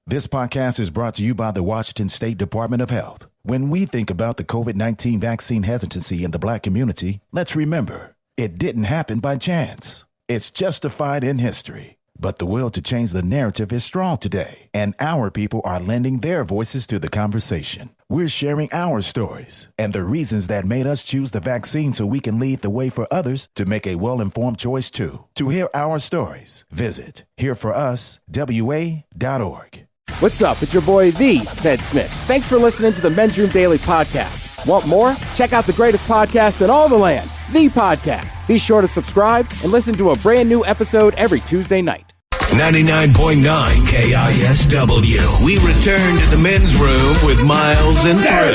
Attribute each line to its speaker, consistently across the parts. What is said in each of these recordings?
Speaker 1: This podcast is brought to you by the Washington State Department of Health. When we think about the COVID-19 vaccine hesitancy in the Black community, let's remember, it didn't happen by chance. It's justified in history. But the will to change the narrative is strong today, and our people are lending their voices to the conversation. We're sharing our stories and the reasons that made us choose the vaccine so we can lead the way for others to make a well-informed choice too. To hear our stories, visit hereforuswa.org.
Speaker 2: What's up? It's your boy, The Ted Smith. Thanks for listening to the Men's Room Daily Podcast. Want more? Check out the greatest podcast in all the land, The Podcast. Be sure to subscribe and listen to a brand new episode every Tuesday night.
Speaker 3: 99.9 KISW. We return to the men's room with Miles and Drew.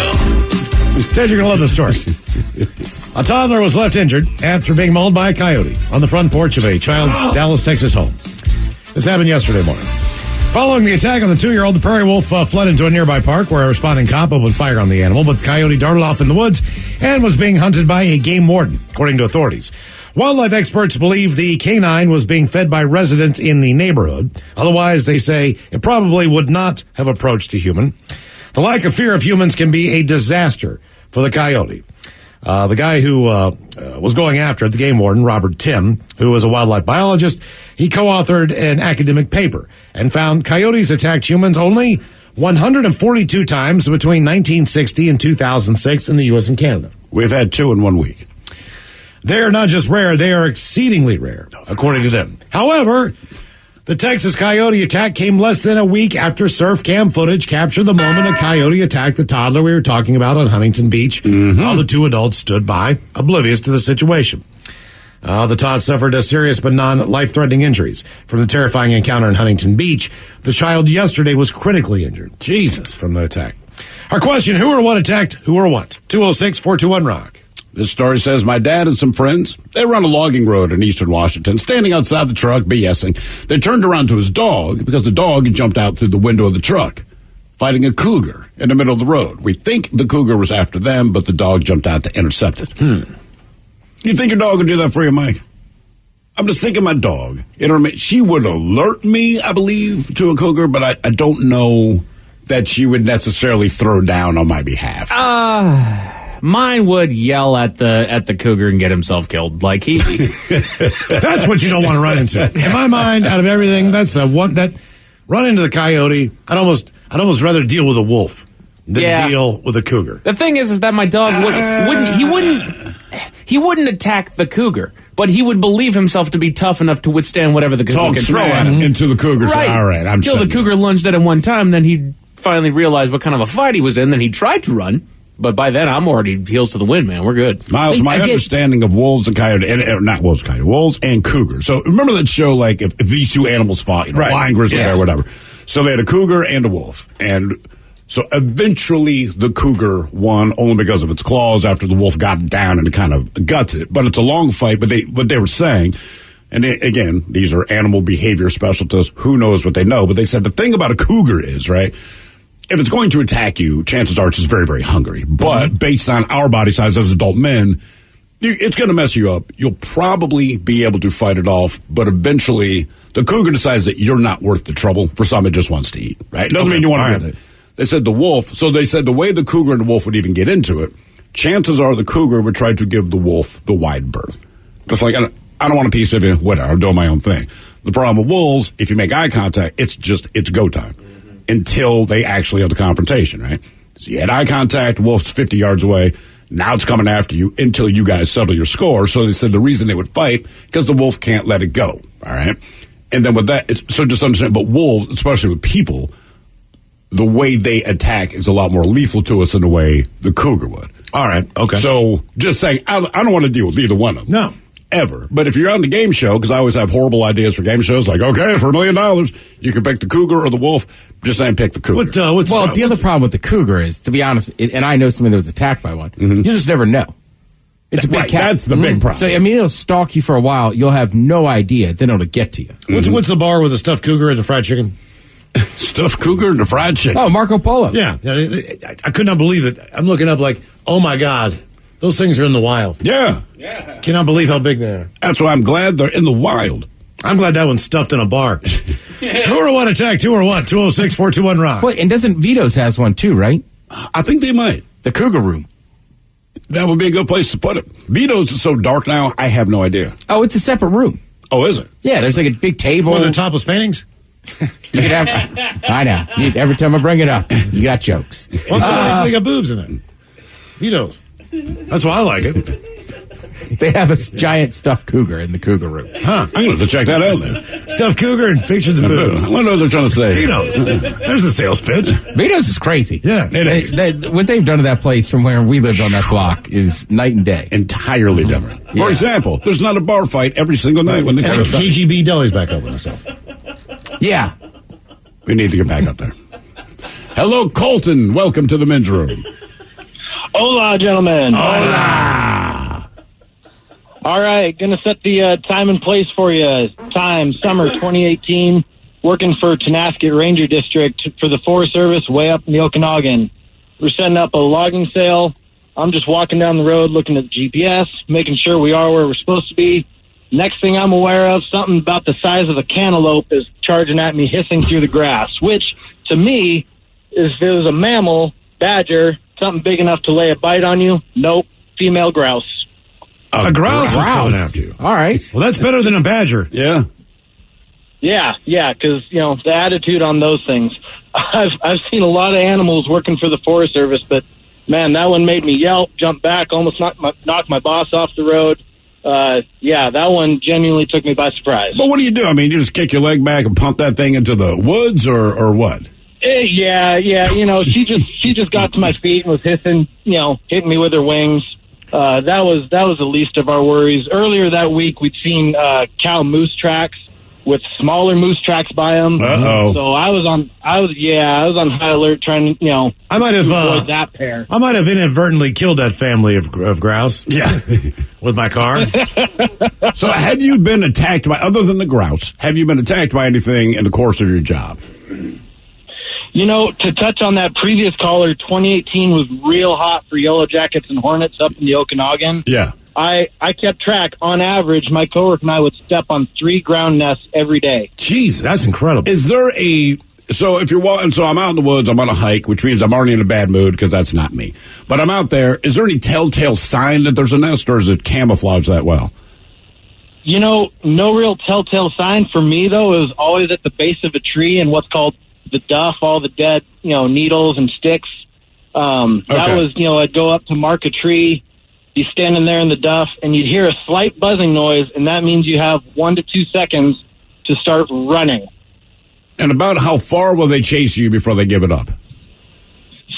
Speaker 4: Ted, you're going to love this story. A toddler was left injured after being mauled by a coyote on the front porch of a child's Dallas, Texas home. This happened yesterday morning. Following the attack on the 2-year-old, the prairie wolf fled into a nearby park where a responding cop opened fire on the animal, but the coyote darted off in the woods and was being hunted by a game warden, according to authorities. Wildlife experts believe the canine was being fed by residents in the neighborhood. Otherwise, they say it probably would not have approached a human. The lack of fear of humans can be a disaster for the coyote. The guy who was going after it, the game warden, Robert Tim, who was a wildlife biologist, he co-authored an academic paper and found coyotes attacked humans only 142 times between 1960 and 2006 in the U.S. and Canada.
Speaker 5: We've had 2 in 1 week.
Speaker 4: They are not just rare, they are exceedingly rare, according to them. However, the Texas coyote attack came less than a week after surf cam footage captured the moment a coyote attacked the toddler we were talking about on Huntington Beach, while the 2 adults stood by, oblivious to the situation. The tot suffered a serious but non-life-threatening injuries from the terrifying encounter in Huntington Beach. The child yesterday was critically injured.
Speaker 5: Jesus.
Speaker 4: From the attack. Our question, who or what attacked who or what? 206-421-ROCK.
Speaker 5: This story says, my dad and some friends, they were on a logging road in eastern Washington, standing outside the truck, BSing. They turned around to his dog because the dog had jumped out through the window of the truck, fighting a cougar in the middle of the road. We think the cougar was after them, but the dog jumped out to intercept it. You think your dog would do that for you, Mike? I'm just thinking my dog. She would alert me, I believe, to a cougar, but I don't know that she would necessarily throw down on my behalf.
Speaker 6: Mine would yell at the cougar and get himself killed. Like he
Speaker 4: That's what you don't want to run into. In my mind, out of everything, that's the one that run into the coyote. I'd almost rather deal with a wolf than deal with a cougar.
Speaker 6: The thing is that my dog wouldn't attack the cougar, but he would believe himself to be tough enough to withstand whatever the cougar can throw at him.
Speaker 5: Into the cougar.
Speaker 6: Right.
Speaker 5: All right, I'm
Speaker 6: Until the cougar lunged at him one time, then he finally realized what kind of a fight he was in. Then he tried to run. But by then, I'm already heels to the wind, man. We're good.
Speaker 5: Miles, my understanding of wolves and coyotes, not wolves, coyotes, wolves and cougars. So remember that show, like, if these 2 animals fought, lion, grizzly bear, whatever. So they had a cougar and a wolf. And so eventually the cougar won only because of its claws after the wolf got down and kind of guts it. But it's a long fight. But what they were saying, and again, these are animal behavior specialists. Who knows what they know? But they said the thing about a cougar is, right, if it's going to attack you, chances are it's just very, very hungry. But based on our body size as adult men, it's going to mess you up. You'll probably be able to fight it off, but eventually the cougar decides that you're not worth the trouble for someone that just wants to eat, right? Doesn't mean you want to get it. They said the wolf, so they said the way the cougar and the wolf would even get into it, chances are the cougar would try to give the wolf the wide berth. Just like, I don't want a piece of you, whatever, I'm doing my own thing. The problem with wolves, if you make eye contact, it's go time. Until they actually have the confrontation, right? So you had eye contact, wolf's 50 yards away. Now it's coming after you until you guys settle your score. So they said the reason they would fight, because the wolf can't let it go, all right? And then with that, so just understand, but wolves, especially with people, the way they attack is a lot more lethal to us than the way the cougar would.
Speaker 4: All right, okay.
Speaker 5: So just saying, I don't want to deal with either one of them.
Speaker 4: No.
Speaker 5: Ever. But if you're on the game show, because I always have horrible ideas for game shows, like, okay, for $1 million, you can pick the cougar or the wolf. Just saying pick the cougar.
Speaker 2: The other problem with the cougar is, to be honest, and I know somebody that was attacked by one, you just never know. It's a big cat.
Speaker 5: That's the big problem.
Speaker 2: So, I mean, it'll stalk you for a while. You'll have no idea. Then it'll get to you.
Speaker 4: What's the bar with the stuffed cougar and the fried chicken?
Speaker 5: Stuffed cougar and the fried chicken.
Speaker 2: Oh, Marco Polo.
Speaker 4: Yeah. I could not believe it. I'm looking up like, oh, my God. Those things are in the wild.
Speaker 5: Yeah.
Speaker 4: Cannot believe how big they are.
Speaker 5: That's why I'm glad they're in the wild.
Speaker 4: I'm glad that one's stuffed in a bar. Who or what attack? 2 or what? 206-421-ROCK.
Speaker 2: Well, and doesn't Vito's has one too, right?
Speaker 5: I think they might.
Speaker 2: The Cougar Room.
Speaker 5: That would be a good place to put it. Vito's is so dark now, I have no idea.
Speaker 2: Oh, it's a separate room.
Speaker 5: Oh, is it?
Speaker 2: Yeah, there's like a big table.
Speaker 4: One of the topless paintings?
Speaker 2: You could have, I know. Every time I bring it up, you got jokes.
Speaker 4: Well, they got boobs in it. Vito's. That's why I like it.
Speaker 2: They have a giant stuffed cougar in the Cougar Room.
Speaker 4: Huh.
Speaker 5: I'm going to have to check that out then.
Speaker 4: Stuffed cougar and pictures of boobs.
Speaker 5: I wonder what they're trying to say.
Speaker 4: Vito's. There's a sales pitch.
Speaker 2: Vito's is crazy.
Speaker 4: Yeah.
Speaker 2: What they've done to that place from where we lived on that block is night and day.
Speaker 5: Entirely different.
Speaker 2: Yeah.
Speaker 5: For example, there's not a bar fight every single night when they come
Speaker 4: And
Speaker 5: to
Speaker 4: KGB Deli's back open myself.
Speaker 2: Yeah.
Speaker 5: We need to get back up there. Hello, Colton. Welcome to the men's room.
Speaker 7: Hola, gentlemen.
Speaker 4: Hola.
Speaker 7: All right, going to set the time and place for you. Time, summer 2018, working for Tenasket Ranger District for the Forest Service way up in the Okanagan. We're setting up a logging sale. I'm just walking down the road looking at the GPS, making sure we are where we're supposed to be. Next thing I'm aware of, something about the size of a cantaloupe is charging at me, hissing through the grass, which, to me, is if it was a mammal, badger, something big enough to lay a bite on you. Nope, female grouse.
Speaker 4: A grouse is coming after you.
Speaker 2: All right.
Speaker 4: Well, that's better than a badger.
Speaker 5: Yeah.
Speaker 7: Yeah, because, the attitude on those things. I've seen a lot of animals working for the Forest Service, but, man, that one made me yelp, jump back, almost knocked my boss off the road. That one genuinely took me by surprise.
Speaker 5: But what do? I mean, you just kick your leg back and pump that thing into the woods or what?
Speaker 7: Yeah. She just got to my feet and was hissing, hitting me with her wings. That was the least of our worries. Earlier that week, we'd seen cow moose tracks with smaller moose tracks by them.
Speaker 5: Uh-oh.
Speaker 7: So I was on high alert trying to,
Speaker 4: I might have
Speaker 7: avoid that pair.
Speaker 4: I might have inadvertently killed that family of grouse.
Speaker 5: Yeah.
Speaker 4: With my car.
Speaker 5: So have you been attacked by, other than the grouse, have you been attacked by anything in the course of your job?
Speaker 7: To touch on that previous caller, 2018 was real hot for yellow jackets and hornets up in the Okanagan.
Speaker 5: Yeah.
Speaker 7: I kept track. On average, my coworker and I would step on 3 ground nests every day.
Speaker 4: Jeez, that's incredible.
Speaker 5: Is there so if you're walking, so I'm out in the woods, I'm on a hike, which means I'm already in a bad mood because that's not me. But I'm out there. Is there any telltale sign that there's a nest, or is it camouflaged that well?
Speaker 7: No real telltale sign for me, though. It was always at the base of a tree in what's called the duff, all the dead, needles and sticks. That was, I'd go up to mark a tree, be standing there in the duff, and you'd hear a slight buzzing noise, and that means you have 1 to 2 seconds to start running.
Speaker 5: And about how far will they chase you before they give it up?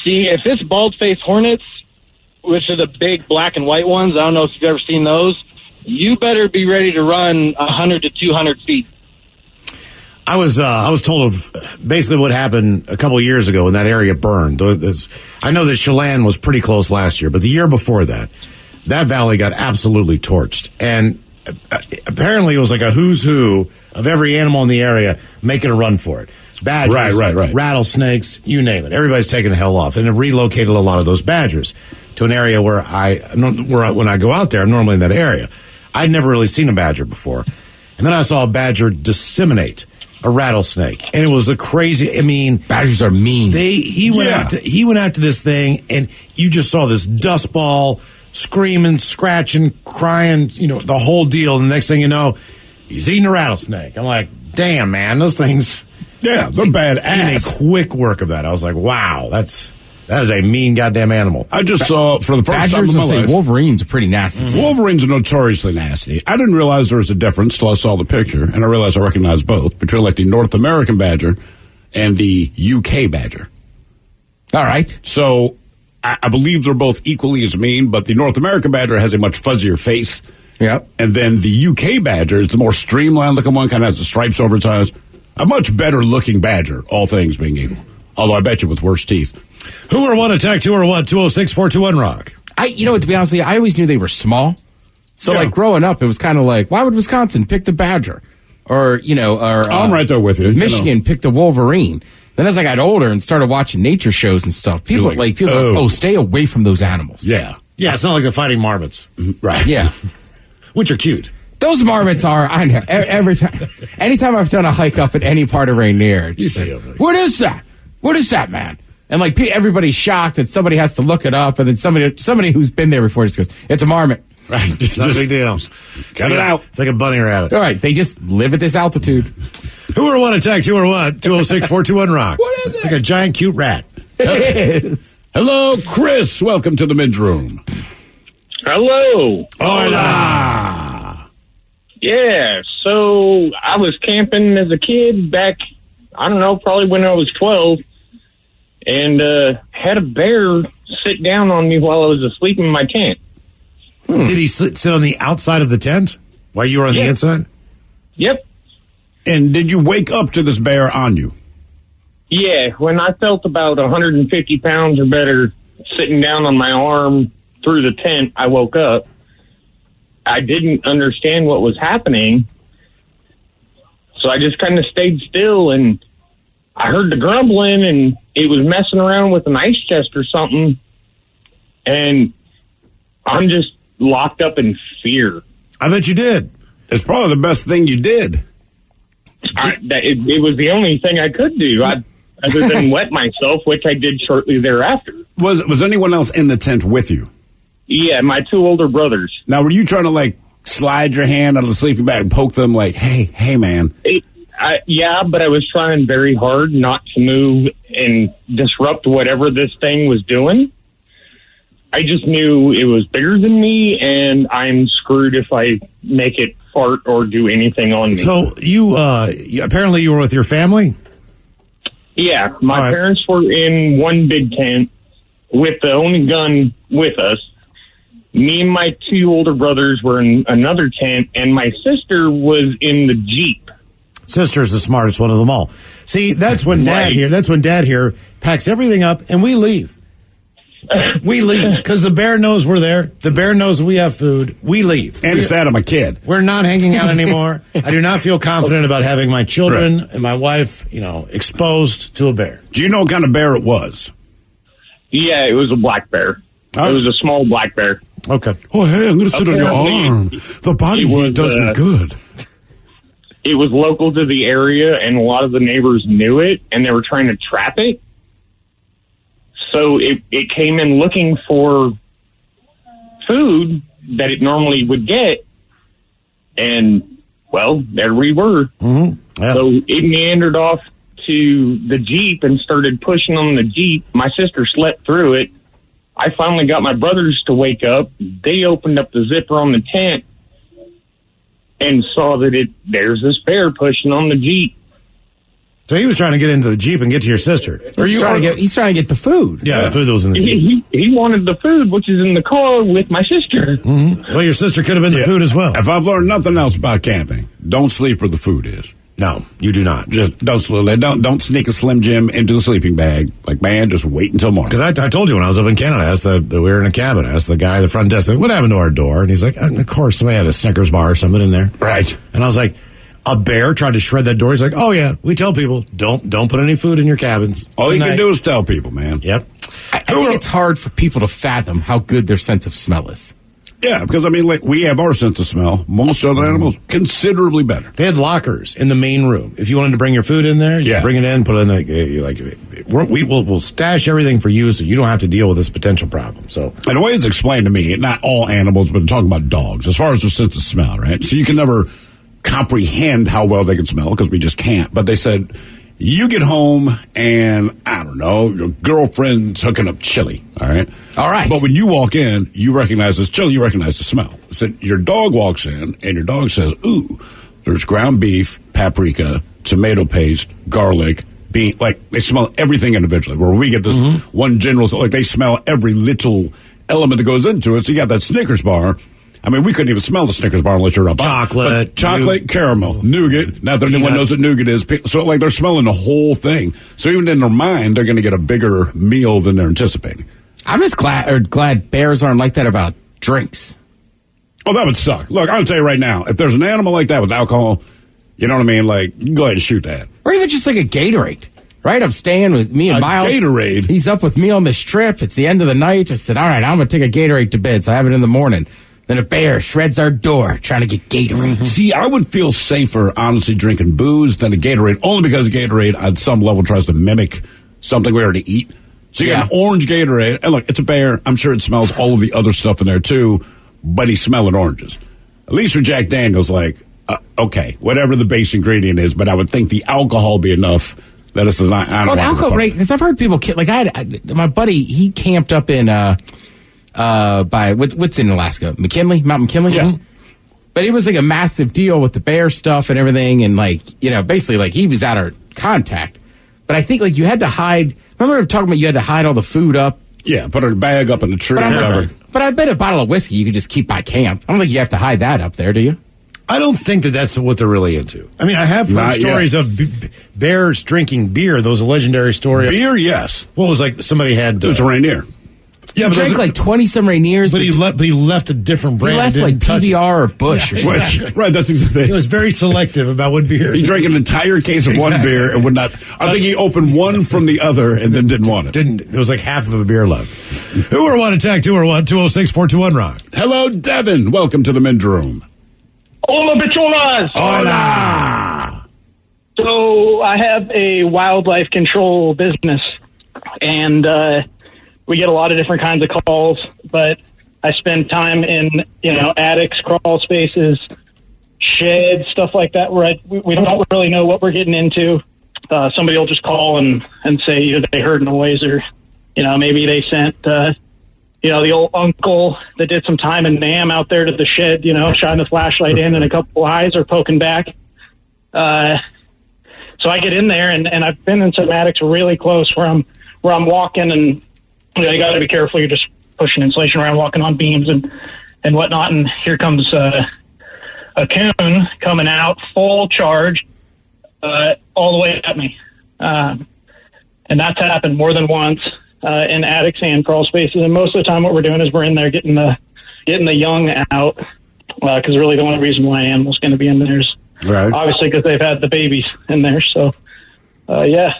Speaker 7: See, if it's bald-faced hornets, which are the big black and white ones, I don't know if you've ever seen those, you better be ready to run 100 to 200 feet.
Speaker 4: I was told of basically what happened a couple of years ago when that area burned. I know that Chelan was pretty close last year, but the year before that valley got absolutely torched. And apparently it was like a who's who of every animal in the area making a run for it. Badgers,
Speaker 5: right.
Speaker 4: rattlesnakes, you name it. Everybody's taking the hell off. And it relocated a lot of those badgers to an area where when I go out there, I'm normally in that area. I'd never really seen a badger before. And then I saw a badger disseminate a rattlesnake, and it was a crazy. I mean,
Speaker 2: badgers are mean.
Speaker 4: He went after this thing, and you just saw this dust ball screaming, scratching, crying, the whole deal. And the next thing you know, he's eating a rattlesnake. I'm like, damn, man, those things.
Speaker 5: Yeah, they're badass.
Speaker 4: And a quick work of that. I was like, wow, that is a mean goddamn animal.
Speaker 5: I just saw for the first time in my life.
Speaker 2: Wolverines are pretty nasty.
Speaker 5: Mm-hmm. Wolverines are notoriously nasty. I didn't realize there was a difference till I saw the picture, and I realized I recognized both between like the North American badger and the UK badger.
Speaker 2: All right.
Speaker 5: So I believe they're both equally as mean, but the North American badger has a much fuzzier face.
Speaker 2: Yep.
Speaker 5: And then the UK badger is the more streamlined looking one, kind of has the stripes over its eyes. A much better looking badger, all things being equal. Although I bet you with worse teeth.
Speaker 4: Who or what attack? 2 or what? 206-421-ROCK.
Speaker 2: To be honest with you, I always knew they were small. So, like, growing up, it was kind of like, why would Wisconsin pick the badger? Or,
Speaker 5: I'm right there with you.
Speaker 2: Michigan picked the Wolverine. Then as I got older and started watching nature shows and stuff, people stay away from those animals.
Speaker 5: Yeah.
Speaker 4: Yeah, it's not like the fighting marmots.
Speaker 5: Right.
Speaker 2: Yeah.
Speaker 4: Which are cute.
Speaker 2: Those marmots are, I know, every time. Anytime I've done a hike up at any part of Rainier, it's like, what is that? What is that, man? And like everybody's shocked that somebody has to look it up, and then somebody who's been there before just goes, it's a marmot.
Speaker 4: Right. It's not a big deal.
Speaker 5: Cut it out.
Speaker 4: It's like a bunny rabbit.
Speaker 2: All right. They just live at this altitude.
Speaker 4: Who or what attacked who or what? 206-421-ROCK.
Speaker 2: What is it?
Speaker 4: Like a giant cute rat.
Speaker 2: It is.
Speaker 5: Hello, Chris. Welcome to the men's room.
Speaker 7: Hello.
Speaker 5: Hola.
Speaker 7: Yeah, so I was camping as a kid back, I don't know, probably when I was 12, and had a bear sit down on me while I was asleep in my tent.
Speaker 4: Did he sit on the outside of the tent while you were on the inside?
Speaker 7: Yep.
Speaker 5: And did you wake up to this bear on you?
Speaker 7: Yeah, when I felt about 150 pounds or better sitting down on my arm through the tent, I woke up. I didn't understand what was happening, so I just kind of stayed still, and I heard the grumbling, and it was messing around with an ice chest or something, and I'm just locked up in fear.
Speaker 4: I bet you did.
Speaker 5: It's probably the best thing you did.
Speaker 7: It was the only thing I could do, other than wet myself, which I did shortly thereafter.
Speaker 5: Was anyone else in the tent with you?
Speaker 7: Yeah, my two older brothers.
Speaker 5: Now, were you trying to, like, slide your hand out of the sleeping bag and poke them like, hey, man?
Speaker 7: Yeah, but I was trying very hard not to move and disrupt whatever this thing was doing. I just knew it was bigger than me, and I'm screwed if I make it fart or do anything on me.
Speaker 4: So you apparently you were with your family?
Speaker 7: Yeah, my parents were in one big tent with the only gun with us. Me and my two older brothers were in another tent, and my sister was in the Jeep.
Speaker 4: Sister's the smartest one of them all. See, that's when Dad here packs everything up, and we leave. We leave because the bear knows we're there. The bear knows we have food. We leave.
Speaker 5: And it's Adam, a kid.
Speaker 4: We're not hanging out anymore. I do not feel confident about having my children and my wife, exposed to a bear.
Speaker 5: Do you know what kind of bear it was?
Speaker 7: Yeah, it was a black bear. It was a small black bear.
Speaker 4: Okay.
Speaker 5: Oh, hey, I'm going to sit on your arm. The body heat does me good.
Speaker 7: It was local to the area, and a lot of the neighbors knew it, and they were trying to trap it. So it came in looking for food that it normally would get, and, well, there we were.
Speaker 4: Mm-hmm. Yeah.
Speaker 7: So it meandered off to the Jeep and started pushing on the Jeep. My sister slept through it. I finally got my brothers to wake up. They opened up the zipper on the tent and saw that there's this bear pushing on the Jeep.
Speaker 4: So he was trying to get into the Jeep and get to your sister.
Speaker 2: He's trying to get the food.
Speaker 4: Yeah, the food that was in the Jeep.
Speaker 7: He wanted the food, which is in the car with my sister.
Speaker 4: Mm-hmm. Well, your sister could have been the food as well.
Speaker 5: If I've learned nothing else about camping, don't sleep where the food is.
Speaker 4: No, you do not.
Speaker 5: Just don't sneak a Slim Jim into the sleeping bag. Like, man, just wait until morning.
Speaker 4: Because I told you when I was up in Canada, I asked we were in a cabin. I asked the guy at the front desk, what happened to our door? And he's like, of course, somebody had a Snickers bar or something in there.
Speaker 5: Right.
Speaker 4: And I was like, a bear tried to shred that door. He's like, oh yeah, we tell people don't put any food in your cabins.
Speaker 5: All you can do is tell people, man.
Speaker 4: Yep.
Speaker 2: I think it's hard for people to fathom how good their sense of smell is.
Speaker 5: Yeah, because, we have our sense of smell. Most other animals, considerably better.
Speaker 4: They had lockers in the main room. If you wanted to bring your food in there, you bring it in, put it in we'll stash everything for you so you don't have to deal with this potential problem. So,
Speaker 5: and the way it's explained to me, not all animals, but I'm talking about dogs, as far as their sense of smell, right? So you can never comprehend how well they can smell because we just can't. But they said, you get home and, I don't know, your girlfriend's hooking up chili, all right?
Speaker 2: All right.
Speaker 5: But when you walk in, you recognize this chili, you recognize the smell. I said, your dog walks in and your dog says, ooh, there's ground beef, paprika, tomato paste, garlic, bean. Like, they smell everything individually. Where we get this one general, they smell every little element that goes into it. So you got that Snickers bar. We couldn't even smell the Snickers bar unless you're a
Speaker 4: chocolate,
Speaker 5: caramel, nougat. Not that anyone knows what nougat is. So, they're smelling the whole thing. So even in their mind, they're going to get a bigger meal than they're anticipating.
Speaker 2: I'm just glad bears aren't like that about drinks.
Speaker 5: Oh, that would suck. Look, I'll tell you right now, if there's an animal like that with alcohol, you know what I mean? You go ahead and shoot that.
Speaker 2: Or even just like a Gatorade. Right? I'm staying with me and Miles.
Speaker 5: Gatorade?
Speaker 2: He's up with me on this trip. It's the end of the night. I said, all right, I'm going to take a Gatorade to bed, so I have it in the morning. Then a bear shreds our door trying to get Gatorade.
Speaker 5: See, I would feel safer, honestly, drinking booze than a Gatorade, only because Gatorade, on some level, tries to mimic something we already eat. So you get an orange Gatorade, and look, it's a bear. I'm sure it smells all of the other stuff in there, too, but he's smelling oranges. At least with Jack Daniels, okay, whatever the base ingredient is, but I would think the alcohol be enough that this is not.
Speaker 2: Well, alcohol rate, because I've heard people, my buddy, he camped up in, by what's in Alaska? Mount McKinley?
Speaker 5: Yeah.
Speaker 2: But it was like a massive deal with the bear stuff and everything, and basically he was out of contact. But I think you had to hide. Remember talking about you had to hide all the food up?
Speaker 5: Yeah, put a bag up in the tree or whatever.
Speaker 2: But I bet a bottle of whiskey you could just keep by camp. I don't think you have to hide that up there, do you?
Speaker 4: I don't think that's what they're really into. I mean, I have heard stories of bears drinking beer. Those legendary stories.
Speaker 5: Beer, yes.
Speaker 4: What was somebody had?
Speaker 5: It was a Rainier.
Speaker 2: Yeah, he drank 20-some Rainiers.
Speaker 4: But he left a different brand.
Speaker 2: He left PBR or Busch or something.
Speaker 5: Right, that's exactly.
Speaker 4: He was very selective about what beer.
Speaker 5: He drank an entire case of one beer and would not. I think he opened one from the other and then didn't want it.
Speaker 4: There was half of a beer left. Who are one attack? 201-206-421-ROCK.
Speaker 5: Hello, Devin. Welcome to the men's room.
Speaker 7: Hola, bicholas.
Speaker 5: Hola.
Speaker 7: So I have a wildlife control business, and we get a lot of different kinds of calls, but I spend time in, attics, crawl spaces, sheds, stuff like that, where we don't really know what we're getting into. Somebody will just call and say either they heard noise or, maybe they sent, the old uncle that did some time in Nam out there to the shed, shine the flashlight in and a couple eyes are poking back. So I get in there and I've been in some attics really close where I'm walking and, you got to be careful. You're just pushing insulation around, walking on beams and whatnot. And here comes a coon coming out, full charge, all the way at me. And that's happened more than once in attics and crawl spaces. And most of the time, what we're doing is we're in there getting the young out because really the only reason why an animal's going to be in there is obviously because they've had the babies in there. So, yeah.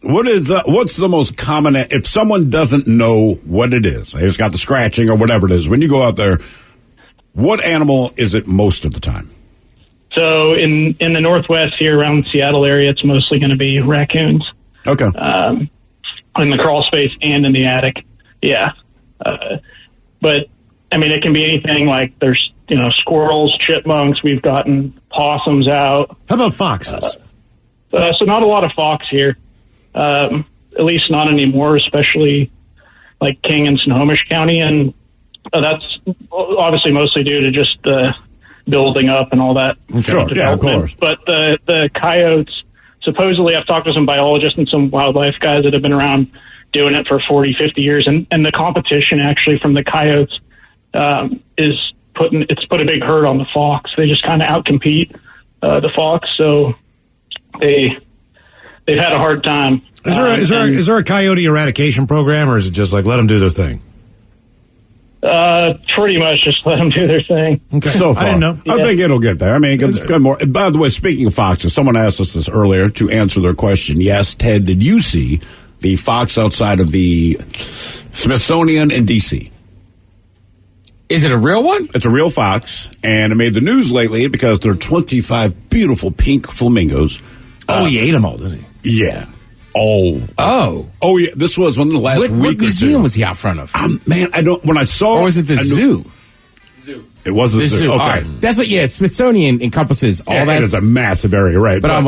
Speaker 5: What's the most common, if someone doesn't know what it is, they just got the scratching or whatever it is, when you go out there, what animal is it most of the time?
Speaker 7: So in the Northwest here around the Seattle area, it's mostly going to be raccoons.
Speaker 5: Okay.
Speaker 7: In the crawl space and in the attic. Yeah. But I mean, it can be anything there's, squirrels, chipmunks. We've gotten possums out.
Speaker 4: How about foxes?
Speaker 7: So not a lot of fox here. At least not anymore, especially King and Snohomish County. And that's obviously mostly due to just building up and all that.
Speaker 5: Sure, yeah, of course.
Speaker 7: But the coyotes, supposedly I've talked to some biologists and some wildlife guys that have been around doing it for 40, 50 years. And the competition actually from the coyotes it's put a big hurt on the fox. They just kind of outcompete the fox. So they've had a hard time.
Speaker 4: Is there a coyote eradication program, or is it just let them do their thing?
Speaker 7: Pretty much just let them do their thing.
Speaker 4: Okay.
Speaker 5: So far.
Speaker 4: I didn't know.
Speaker 5: I think it'll get there. I mean, it's good more. By the way, speaking of foxes, someone asked us this earlier to answer their question. Yes, Ted, did you see the fox outside of the Smithsonian in D.C.?
Speaker 2: Is it a real one?
Speaker 5: It's a real fox, and it made the news lately because there are 25 beautiful pink flamingos.
Speaker 4: He ate them all, didn't
Speaker 5: he? Yeah. Oh, yeah. This was one of the last week or two.
Speaker 2: What museum was he out front of?
Speaker 5: Man, I don't. When I saw,
Speaker 2: or was it the zoo?
Speaker 5: It was the zoo. Okay,
Speaker 2: right. That's what. Yeah, Smithsonian encompasses all that.
Speaker 5: It is a massive area, right?
Speaker 2: But I'm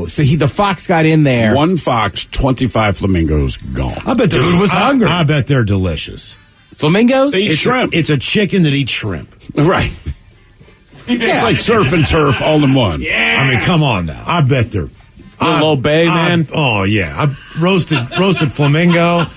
Speaker 2: so the fox got in there.
Speaker 5: One fox, 25 flamingos gone.
Speaker 4: I bet
Speaker 2: dude was hungry.
Speaker 4: I bet they're delicious.
Speaker 2: Flamingos?
Speaker 5: They eat shrimp.
Speaker 4: It's a chicken that eats shrimp.
Speaker 5: Right. It's like surf and turf all in one.
Speaker 4: Yeah. I mean, come on now. I bet they're
Speaker 6: Little Bay, man.
Speaker 4: Oh yeah, roasted flamingo.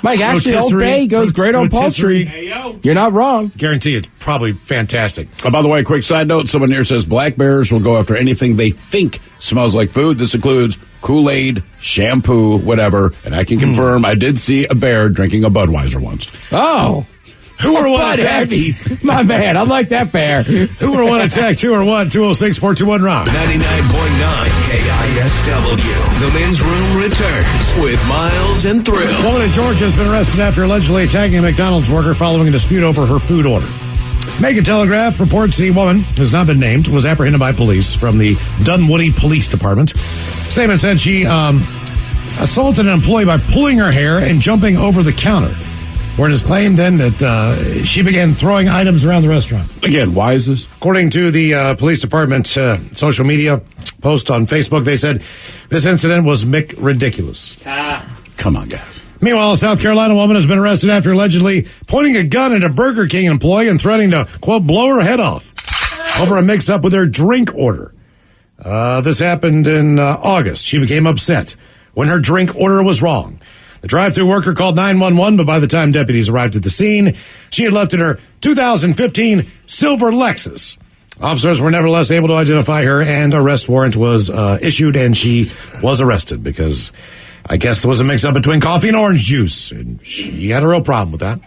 Speaker 2: Mike, actually, Old Bay goes great on poultry. You're not wrong.
Speaker 4: Guarantee it's probably fantastic.
Speaker 5: By the way, a quick side note: someone here says black bears will go after anything they think smells like food. This includes Kool-Aid, shampoo, whatever. And I can confirm I did see a bear drinking a Budweiser once.
Speaker 2: Oh.
Speaker 4: Who are one attack?
Speaker 2: My man, I like that bear.
Speaker 4: Who are one attack? 201-206-421-ROCK.
Speaker 3: 99.9 KISW. The men's room returns with Miles and Thrill.
Speaker 4: A woman in Georgia has been arrested after allegedly attacking a McDonald's worker following a dispute over her food order. Macon Telegraph reports the woman, who has not been named, was apprehended by police from the Dunwoody Police Department. Statement said she assaulted an employee by pulling her hair and jumping over the counter. Where it is claimed then that she began throwing items around the restaurant.
Speaker 5: Again, why is this?
Speaker 4: According to the police department social media post on Facebook, they said this incident was ridiculous.
Speaker 5: Come on, guys.
Speaker 4: Meanwhile, a South Carolina woman has been arrested after allegedly pointing a gun at a Burger King employee and threatening to, quote, blow her head off over a mix-up with her drink order. This happened in August. She became upset when her drink order was wrong. The drive-thru worker called 911, but by the time deputies arrived at the scene, she had left in her 2015 silver Lexus. Officers were nevertheless able to identify her, and arrest warrant was issued, and she was arrested because I guess there was a mix-up between coffee and orange juice, and she had a real problem with that.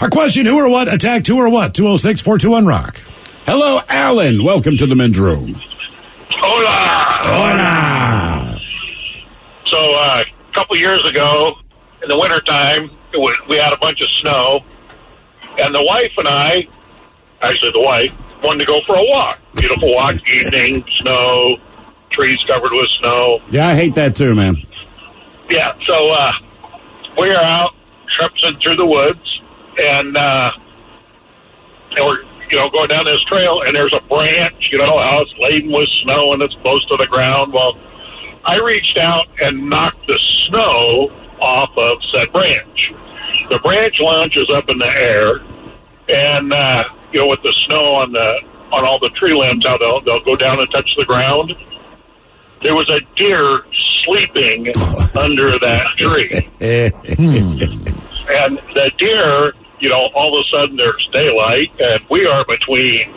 Speaker 4: Our question, who or what attacked who or what? 206-421-ROCK.
Speaker 5: Hello, Alan. Welcome to the men's room.
Speaker 8: Hola.
Speaker 4: Hola.
Speaker 8: So, a couple years ago, in the wintertime, we had a bunch of snow, and the wife and I, actually the wife, wanted to go for a walk. Beautiful walk, evening, snow, trees covered with snow.
Speaker 5: Yeah, I hate that too, man.
Speaker 8: Yeah, so we are out traipsing through the woods, and we're going down this trail, and there's a branch, how it's laden with snow and it's close to the ground. Well, I reached out and knocked the snow off of said branch. The branch launches up in the air, and with the snow on all the tree limbs, how they'll go down and touch the ground. There was a deer sleeping under that tree. And the deer, all of a sudden there's daylight, and we are between,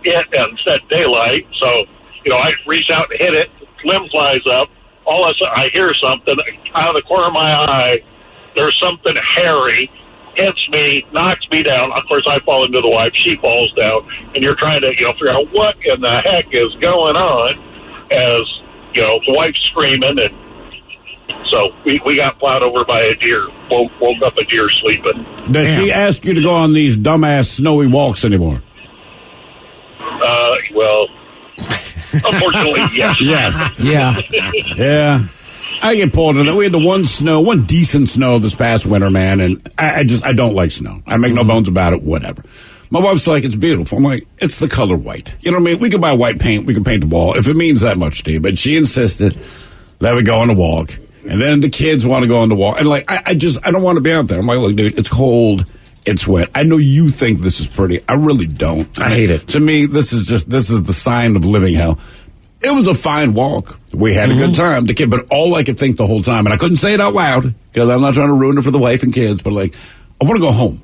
Speaker 8: it and said daylight. So, I reach out and hit it, limb flies up. All of a sudden I hear something out of the corner of my eye. There's something hairy. Hits me, knocks me down. Of course, I fall into the wife. She falls down, and you're trying to, figure out what in the heck is going on. As the wife's screaming, and so we got plowed over by a deer. Woke up a deer sleeping.
Speaker 5: Does she ask you to go on these dumbass snowy walks anymore?
Speaker 8: Well, unfortunately, yes.
Speaker 5: Yes.
Speaker 6: Yeah.
Speaker 5: Yeah. I get pulled in that. We had the one decent snow this past winter, man, and I don't like snow. I make no bones about it, whatever. My wife's like, it's beautiful. I'm like, it's the color white. You know what I mean? We can buy white paint. We can paint the wall if it means that much to you. But she insisted that we go on the walk. And then the kids want to go on the walk. And I don't want to be out there. I'm like, look, dude, it's cold. It's wet. I know you think this is pretty. I really don't.
Speaker 4: I hate it.
Speaker 5: To me, this is the sign of living hell. It was a fine walk. We had a good time. The kid, but all I could think the whole time, and I couldn't say it out loud because I'm not trying to ruin it for the wife and kids, but I want to go home.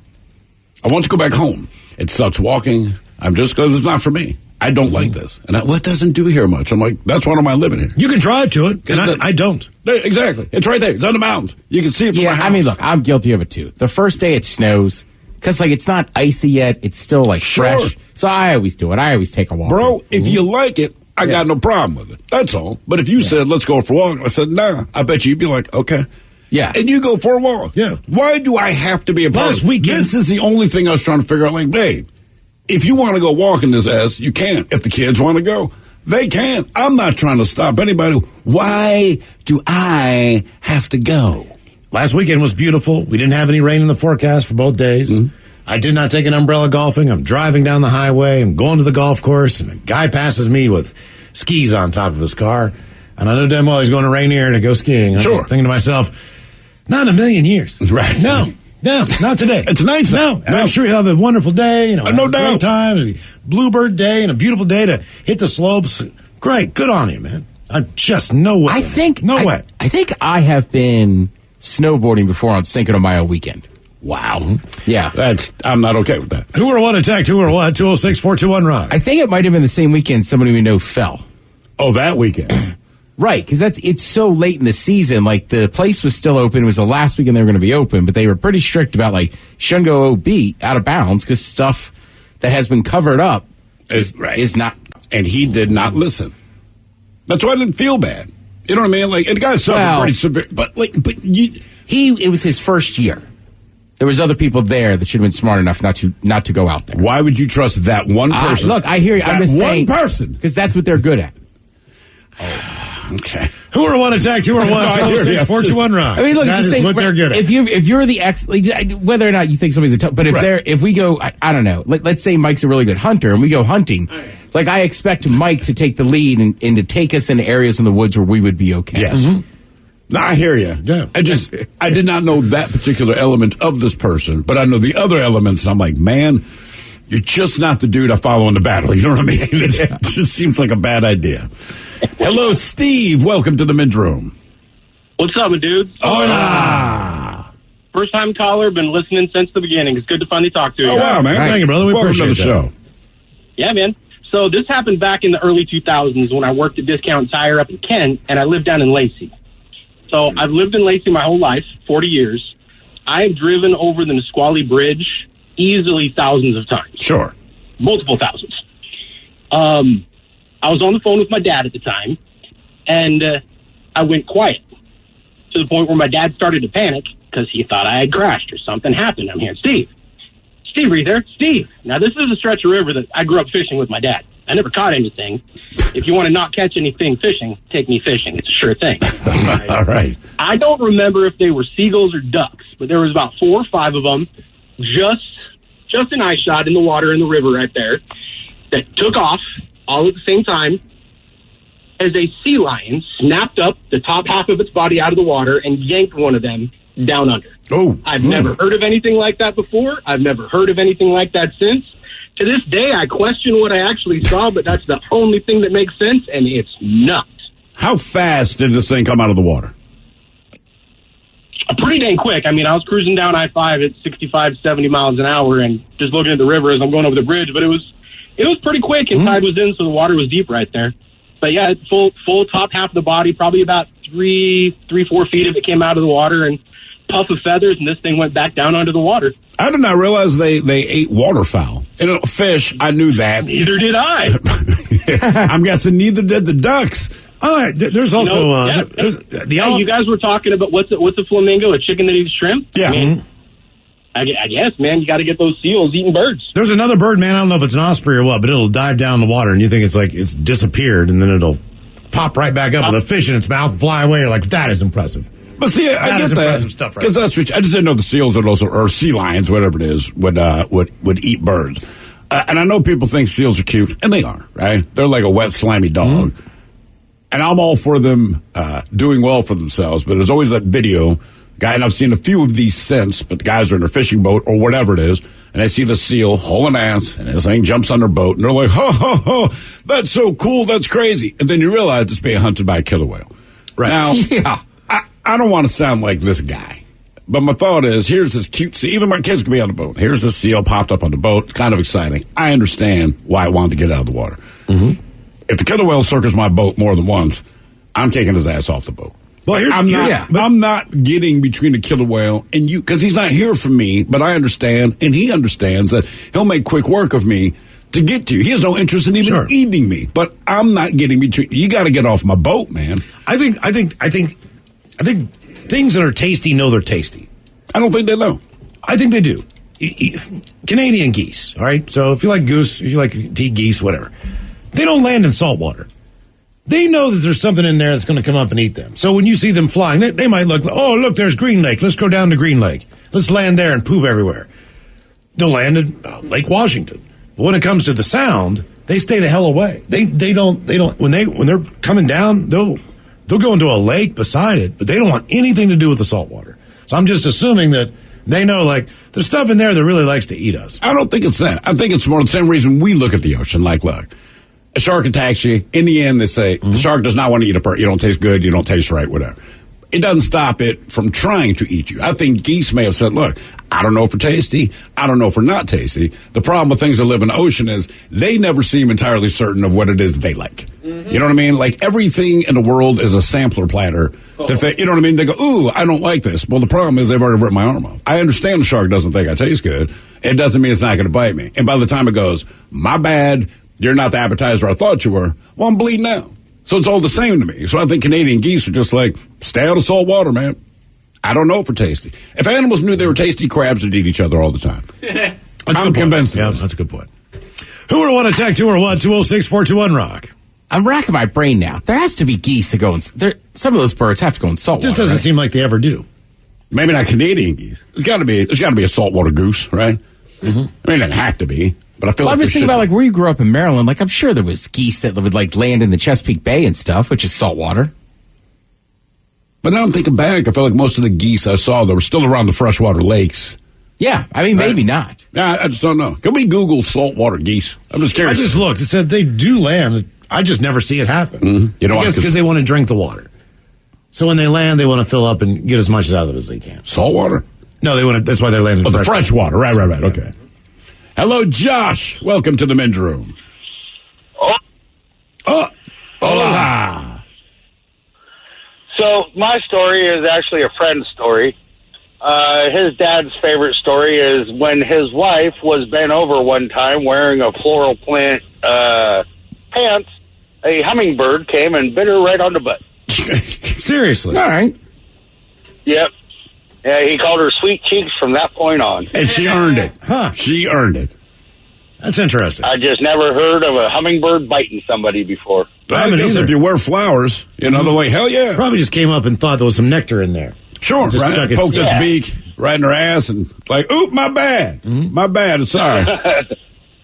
Speaker 5: I want to go back home. It sucks walking. I'm just because it's not for me. I don't like this. And what doesn't do here much? I'm like, that's why am I living here?
Speaker 4: You can drive to it, and I don't.
Speaker 5: Exactly. It's right there. It's on the mountains. You can see it from my house.
Speaker 2: I mean, look, I'm guilty of it too. The first day it snows, because it's not icy yet. It's still fresh. So I always do it. I always take a walk.
Speaker 5: Bro, if you like it, I got no problem with it. That's all. But if you said, let's go for a walk, I said, nah, I bet you'd be like, okay.
Speaker 2: Yeah.
Speaker 5: And you go for a walk.
Speaker 4: Yeah.
Speaker 5: Why do I have to be a part
Speaker 4: Last
Speaker 5: of it?
Speaker 4: weekend.
Speaker 5: This is the only thing I was trying to figure out. Babe, if you want to go walking this ass, you can. If the kids want to go, they can. I'm not trying to stop anybody. Why do I have to go?
Speaker 4: Last weekend was beautiful. We didn't have any rain in the forecast for both days. Mm-hmm. I did not take an umbrella golfing. I'm driving down the highway. I'm going to the golf course, and a guy passes me with skis on top of his car. And I know damn well he's going to Rainier to go skiing. I'm just thinking to myself, not in a million years.
Speaker 5: Right.
Speaker 4: No, not today.
Speaker 5: It's nice.
Speaker 4: No. And I'm sure he'll have a wonderful day.
Speaker 5: No doubt.
Speaker 4: Great time. It'll be Bluebird Day and a beautiful day to hit the slopes. Great. Good on you, man. I'm just no way.
Speaker 2: I think I have been snowboarding before on Cinco de Mayo weekend.
Speaker 5: Wow.
Speaker 2: Yeah.
Speaker 5: I'm not okay with that.
Speaker 4: Who or what attacked who or what? 206-421-ROCK.
Speaker 2: I think it might have been the same weekend somebody we know fell.
Speaker 5: Oh, that weekend.
Speaker 2: Right, because it's so late in the season. The place was still open. It was the last weekend they were going to be open, but they were pretty strict about shouldn't go OB out of bounds because stuff that has been covered up is not.
Speaker 5: And he did not listen. That's why I didn't feel bad. You know what I mean? And the guy suffered pretty severe. But
Speaker 2: it was his first year. there was other people there that should have been smart enough not to go out there.
Speaker 5: Why would you trust that one person?
Speaker 2: Look, I hear you. I'm just saying,
Speaker 5: one person,
Speaker 2: because that's what they're good at.
Speaker 5: Okay.
Speaker 4: Who are one attack? 201 421 Ron.
Speaker 2: I mean, look,
Speaker 4: that
Speaker 2: it's the
Speaker 4: is
Speaker 2: same.
Speaker 4: what they're good at.
Speaker 2: If you're the whether or not you think somebody's a tough, but if we go, I don't know. Let's say Mike's a really good hunter, and we go hunting. Like I expect Mike to take the lead and to take us into areas in the woods where we would be okay.
Speaker 5: Yes. Mm-hmm. No, I hear you. Yeah. I did not know that particular element of this person, but I know the other elements, and I'm like, man, you're just not the dude I follow in the battle. You know what I mean? It just seems like a bad idea. Hello, Steve. Welcome to the men's room.
Speaker 9: What's up, my dude? First time caller, been listening since the beginning. It's good to finally talk to you.
Speaker 5: Oh, wow, man.
Speaker 4: Thank you, brother. We appreciate
Speaker 5: the show.
Speaker 9: Yeah, man. So this happened back in the early 2000s when I worked at Discount Tire up in Kent, and I lived down in Lacey. So I've lived in Lacey my whole life, 40 years. I have driven over the Nisqually Bridge easily thousands of times.
Speaker 5: Sure.
Speaker 9: Multiple thousands. I was on the phone with my dad at the time, and I went quiet to the point where my dad started to panic because he thought I had crashed or something happened. I'm hearing, Steve, are you there? Steve. Now, this is a stretch of river that I grew up fishing with my dad. I never caught anything. If you want to not catch anything fishing, take me fishing. It's a sure thing.
Speaker 5: All right.
Speaker 9: I don't remember if they were seagulls or ducks, but there was about 4 or 5 of them just an eye shot in the water in the river right there that took off all at the same time as a sea lion snapped up the top half of its body out of the water and yanked one of them down under.
Speaker 5: Oh,
Speaker 9: I've never heard of anything like that before. I've never heard of anything like that since. To this day, I question what I actually saw, but that's the only thing that makes sense, and it's nuts.
Speaker 5: How fast did this thing come out of the water?
Speaker 9: Pretty dang quick. I mean, I was cruising down I-5 at 65, 70 miles an hour and just looking at the river as I'm going over the bridge, but it was pretty quick, and tide was in, so the water was deep right there. But yeah, full top half of the body, probably about 3-4 feet of it came out of the water, and puff of feathers, and this thing went back down under the water.
Speaker 5: I did not realize they ate waterfowl. And fish, I knew that.
Speaker 9: Neither did I.
Speaker 5: I'm guessing neither did the ducks.
Speaker 4: Oh, there's also
Speaker 9: you guys were talking about what's a flamingo? A chicken that eats shrimp?
Speaker 5: Yeah.
Speaker 9: I mean, I guess, man, you got to get those seals eating birds.
Speaker 4: There's another bird, man. I don't know if it's an osprey or what, but it'll dive down the water, and you think it's disappeared, and then it'll pop right back up with a fish in its mouth and fly away. You're like, that is impressive.
Speaker 5: But see, I get that
Speaker 4: stuff, right?
Speaker 5: Because that's what I just didn't know the seals or sea lions, whatever it is, would eat birds. And I know people think seals are cute, and they are, right? They're like a wet, slimy dog. Mm-hmm. And I'm all for them doing well for themselves, but there's always that video guy, and I've seen a few of these since, but the guys are in their fishing boat or whatever it is, and they see the seal hauling ass, and this thing jumps on their boat, and they're like, that's so cool, that's crazy. And then you realize it's being hunted by a killer whale. Right. Now, I don't want to sound like this guy, but my thought is, here's this cute seal. Even my kids could be on the boat. Here's this seal popped up on the boat. It's kind of exciting. I understand why I wanted to get out of the water. Mm-hmm. If the killer whale circles my boat more than once, I'm taking his ass off the boat. Well, I'm not getting between the killer whale and you, because he's not here for me, but I understand, and he understands that he'll make quick work of me to get to you. He has no interest in even eating me, but I'm not getting between. You got to get off my boat, man.
Speaker 4: I think things that are tasty know they're tasty.
Speaker 5: I don't think they know.
Speaker 4: I think they do. Canadian geese, all right? So if you like goose, if you like to eat geese, whatever. They don't land in salt water. They know that there's something in there that's going to come up and eat them. So when you see them flying, they might look, oh, look, there's Green Lake. Let's go down to Green Lake. Let's land there and poop everywhere. They'll land in Lake Washington. But when it comes to the sound, they stay the hell away. They don't when they're coming down, they'll go into a lake beside it, but they don't want anything to do with the salt water. So I'm just assuming that they know, like, there's stuff in there that really likes to eat us.
Speaker 5: I don't think it's that. I think it's more the same reason we look at the ocean. Like, look, a shark attacks you. In the end, they say, the shark does not want to eat a bird. You don't taste good. You don't taste right, whatever. It doesn't stop it from trying to eat you. I think geese may have said, look, I don't know if we're tasty. I don't know if we're not tasty. The problem with things that live in the ocean is they never seem entirely certain of what it is they like. Mm-hmm. You know what I mean? Like, everything in the world is a sampler platter. That they, you know what I mean? They go, ooh, I don't like this. Well, the problem is they've already ripped my arm off. I understand the shark doesn't think I taste good. It doesn't mean it's not going to bite me. And by the time it goes, my bad, you're not the appetizer I thought you were, well, I'm bleeding out. So it's all the same to me. So I think Canadian geese are just like, stay out of salt water, man. I don't know if we're tasty. If animals knew they were tasty, crabs would eat each other all the time. I'm convinced.
Speaker 4: Yeah, that's a good point. Who would want to attack 201 206 Rock?
Speaker 2: I'm racking my brain now. There has to be geese that go in. Some of those birds have to go in saltwater.
Speaker 4: Just doesn't seem like they ever do.
Speaker 5: Maybe not Canadian geese. There's got to be a saltwater goose, right? Mm-hmm. I mean, it doesn't have to be, but I feel like
Speaker 2: I'm just thinking about like where you grew up in Maryland. Like I'm sure there was geese that would like land in the Chesapeake Bay and stuff, which is saltwater.
Speaker 5: But now I'm thinking back. I feel like most of the geese I saw that were still around the freshwater lakes.
Speaker 2: Yeah, I mean maybe not.
Speaker 5: Yeah, I just don't know. Can we Google saltwater geese? I'm just curious.
Speaker 4: I just looked. It said they do land. I just never see it happen.
Speaker 5: Mm-hmm. You know,
Speaker 4: I guess because they want to drink the water. So when they land, they want to fill up and get as much out of it as they can.
Speaker 5: Saltwater?
Speaker 4: No, they want to. That's why they're landing.
Speaker 5: The fresh water. Right. Okay. Hello, Josh. Welcome to the men's room. Hola.
Speaker 10: So my story is actually a friend's story. His dad's favorite story is when his wife was bent over one time wearing a floral plant pants, a hummingbird came and bit her right on the butt.
Speaker 4: Seriously?
Speaker 2: All right.
Speaker 10: Yep. Yeah, he called her sweet cheeks from that point on.
Speaker 5: And she earned it.
Speaker 4: Huh.
Speaker 5: She earned it.
Speaker 4: That's interesting.
Speaker 10: I just never heard of a hummingbird biting somebody before.
Speaker 5: I guess if you wear flowers, they're like, hell yeah.
Speaker 4: Probably just came up and thought there was some nectar in there.
Speaker 5: Sure,
Speaker 4: just
Speaker 5: right? Poked its beak, right in her ass, and like, oop, my bad. Mm-hmm. My bad, sorry. I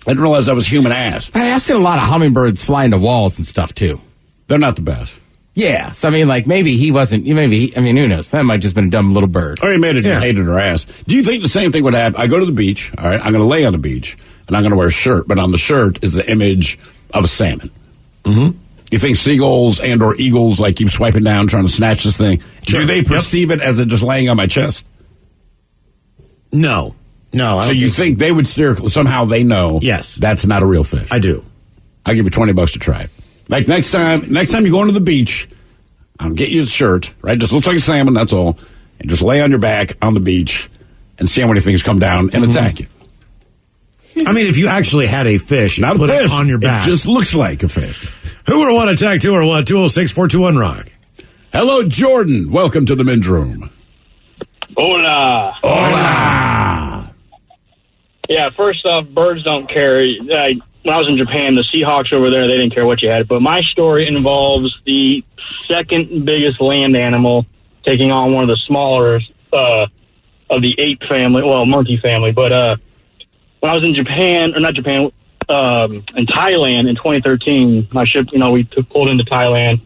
Speaker 5: didn't realize that was human ass.
Speaker 2: But I've seen a lot of hummingbirds fly into walls and stuff, too.
Speaker 5: They're not the best.
Speaker 2: Yeah, so I mean, like, maybe he wasn't, who knows? That might have just been a dumb little bird.
Speaker 5: Or he made it just hated her ass. Do you think the same thing would happen? I go to the beach, all right, I'm going to lay on the beach, and I'm going to wear a shirt, but on the shirt is the image of a salmon. Mm-hmm. You think seagulls and or eagles, like, keep swiping down, trying to snatch this thing? Sure. Do they perceive it as it just laying on my chest?
Speaker 4: No.
Speaker 5: So you think they would steer, somehow they know
Speaker 4: yes,
Speaker 5: that's not a real fish?
Speaker 4: I do.
Speaker 5: I'll give you $20 to try it. Like next time you go into the beach, I'll get you a shirt, right? Just looks like a salmon, that's all. And just lay on your back on the beach and see how many things come down and attack you.
Speaker 4: I mean, if you actually had a fish,
Speaker 5: not
Speaker 4: put
Speaker 5: a fish
Speaker 4: it on your back.
Speaker 5: It just looks like a fish.
Speaker 4: Who would want to attack 201 206 421 Rock?
Speaker 5: Hello, Jordan. Welcome to the men's room.
Speaker 11: Hola.
Speaker 5: Hola.
Speaker 11: Yeah, first off, birds don't care. When I was in Japan, the Seahawks over there, they didn't care what you had. But my story involves the second biggest land animal taking on one of the smaller of the ape family, monkey family. But when I was in in Thailand in 2013, my ship, we pulled into Thailand,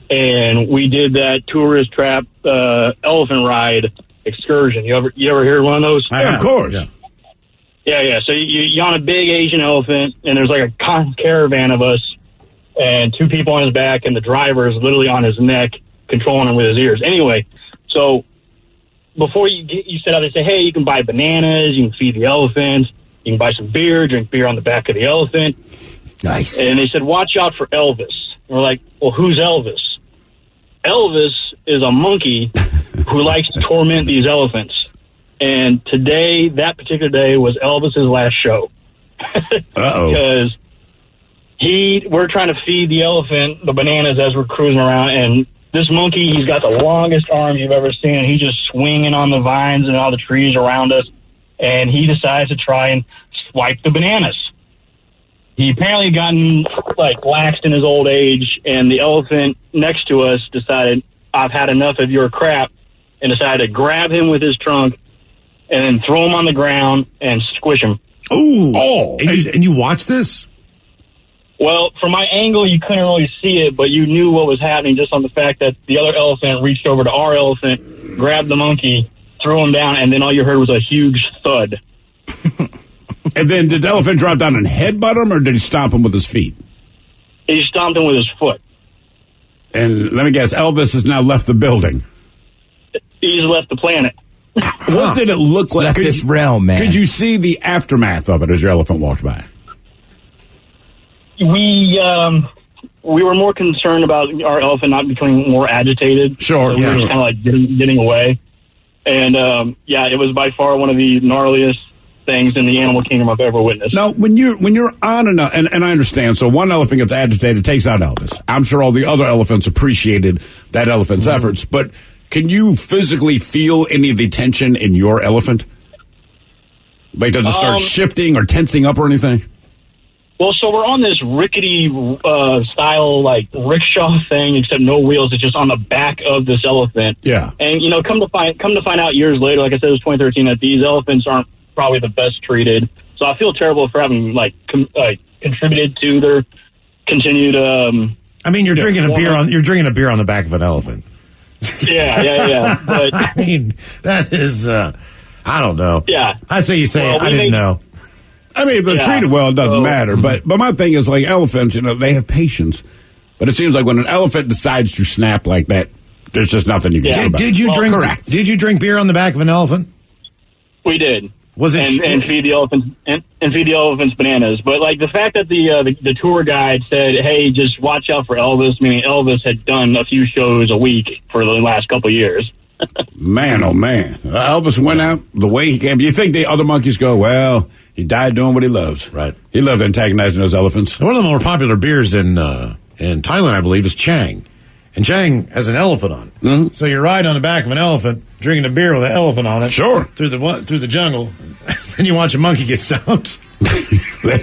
Speaker 11: and we did that tourist trap elephant ride excursion. You ever hear one of those?
Speaker 5: Yeah, of course.
Speaker 11: Yeah. So you're on a big Asian elephant, and there's like a caravan of us, and two people on his back, and the driver is literally on his neck, controlling him with his ears. Anyway, so before you set out, they say, hey, you can buy bananas, you can feed the elephants, you can buy some beer, drink beer on the back of the elephant.
Speaker 2: Nice.
Speaker 11: And they said, watch out for Elvis. And we're like, well, who's Elvis? Elvis is a monkey who likes to torment these elephants. And that particular day, was Elvis's last show.
Speaker 5: Uh-oh.
Speaker 11: Because we're trying to feed the elephant the bananas as we're cruising around, and this monkey, he's got the longest arms you've ever seen, and he's just swinging on the vines and all the trees around us, and he decides to try and swipe the bananas. He apparently gotten, laxed in his old age, and the elephant next to us decided, I've had enough of your crap, and decided to grab him with his trunk and then throw him on the ground and squish him.
Speaker 4: Ooh. Oh. And you watched this?
Speaker 11: Well, from my angle, you couldn't really see it, but you knew what was happening just on the fact that the other elephant reached over to our elephant, grabbed the monkey, threw him down, and then all you heard was a huge thud.
Speaker 5: And then did the elephant drop down and headbutt him, or did he stomp him with his feet?
Speaker 11: He stomped him with his foot.
Speaker 5: And let me guess, Elvis has now left the building.
Speaker 11: He's left the planet.
Speaker 5: What did it look like?
Speaker 2: Left this realm, man.
Speaker 5: Could you see the aftermath of it as your elephant walked by?
Speaker 11: We were more concerned about our elephant not becoming more agitated.
Speaker 5: Sure.
Speaker 11: So we were just kind of getting away. And it was by far one of the gnarliest things in the animal kingdom I've ever witnessed.
Speaker 5: Now, when you're on and I understand, so one elephant gets agitated, takes out Elvis. I'm sure all the other elephants appreciated that elephant's efforts, but can you physically feel any of the tension in your elephant? Like, does it start shifting or tensing up or anything?
Speaker 11: Well, so we're on this rickety style, like, rickshaw thing, except no wheels. It's just on the back of this elephant.
Speaker 5: Yeah.
Speaker 11: And, you know, come to find out years later, like I said, it was 2013, that these elephants aren't probably the best treated. So I feel terrible for having, like, contributed to their continued...
Speaker 4: I mean, you're drinking a beer on the back of an elephant.
Speaker 11: Yeah. But
Speaker 4: I mean, that is, I don't know.
Speaker 11: Yeah.
Speaker 4: I say I didn't know.
Speaker 5: I mean, if they're treated well, it doesn't matter. But my thing is, like, elephants, you know, they have patience. But it seems like when an elephant decides to snap like that, there's just nothing you can do about it.
Speaker 4: Did you drink beer on the back of an elephant?
Speaker 11: We did.
Speaker 4: Was it
Speaker 11: and feed the elephants and feed the elephants bananas? But like the fact that the tour guide said, "Hey, just watch out for Elvis," meaning Elvis had done a few shows a week for the last couple of years.
Speaker 5: Man, oh man, Elvis went out the way he came. You think the other monkeys go, well, he died doing what he loves,
Speaker 4: right?
Speaker 5: He loved antagonizing those elephants.
Speaker 4: One of the more popular beers in Thailand, I believe, is Chang. And Chang has an elephant on it. Mm-hmm. So you're riding on the back of an elephant, drinking a beer with an elephant on it.
Speaker 5: Sure.
Speaker 4: Through the jungle. And you watch a monkey get stomped.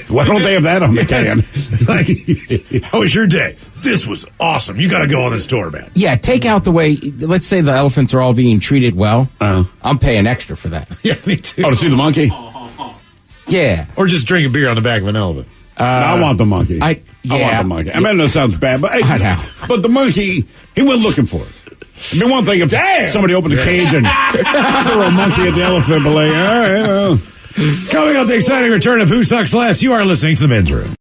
Speaker 5: Why don't they have that on the can?
Speaker 4: Like, how was your day? This was awesome. You got to go on this tour, man.
Speaker 2: Yeah, take out the way, let's say the elephants are all being treated well. I'm paying extra for that.
Speaker 4: Yeah, me too.
Speaker 5: Oh, to see the monkey?
Speaker 2: Yeah.
Speaker 4: Or just drink a beer on the back of an elephant.
Speaker 5: I want the monkey. I want the monkey. I mean, that sounds bad, but
Speaker 2: I know.
Speaker 5: But the monkey, he went looking for it. I mean, one thing if somebody opened the cage and threw a monkey at the elephant, but like, all right, well.
Speaker 4: Coming up, the exciting return of Who Sucks Less. You are listening to The Men's Room.